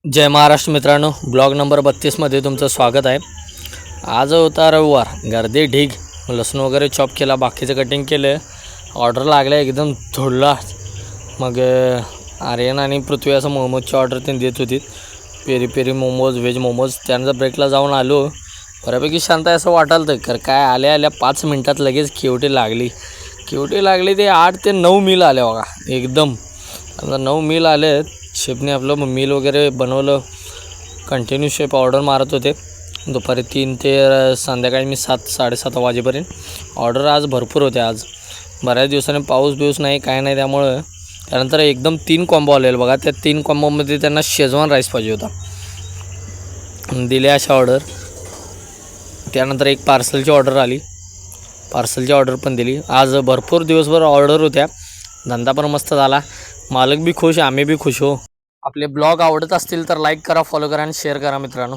जय महाराष्ट्र मित्रांनो, blog number 32मध्ये तुमचं स्वागत आहे। आज होता रविवार, गर्दी ढीग, लसूण वगैरे चॉप केला, बाकीचं कटिंग केलं, ऑर्डर लागल्या एकदम थोडला। मग आर्यन आणि पृथ्वी असं मोमोजची ऑर्डर त्यांनी देत होती, peri peri momos, veg momos. त्यानंतर ब्रेकला जाऊन आलो, बऱ्यापैकी शांत आहे असं वाटालं तर काय आल्या आल्या 5 मिनटात लगेच केवटी लागली ते 8 ते 9 मील आले बघा एकदम। आता 9 मील आले, शेफने आपलं मील वगैरे बनवलं, कंटिन्यू शेफ ऑर्डर मारत होते दुपारी 3 ते संध्याकाळी मी 7-7:30 वाजेपर्यंत। ऑर्डर आज भरपूर होते, आज बऱ्याच दिवसांनी पाऊस नाही काय नाही, त्यामुळे त्यानंतर एकदम 3 कॉम्बो आलेले बघा। त्या 3 कॉम्बोमध्ये त्यांना शेजवान राईस पाहिजे होता, दिले अशा ऑर्डर। त्यानंतर एक पार्सलची ऑर्डर आली, पार्सलची ऑर्डर पण दिली। आज भरपूर दिवसभर ऑर्डर होत्या, धंदा पण मस्त झाला, मालक भी खुश, आम्ही भी खुश हो। आपले ब्लॉग आवडत असतील तर लाईक करा, फॉलो करा आणि शेअर करा मित्रांनो।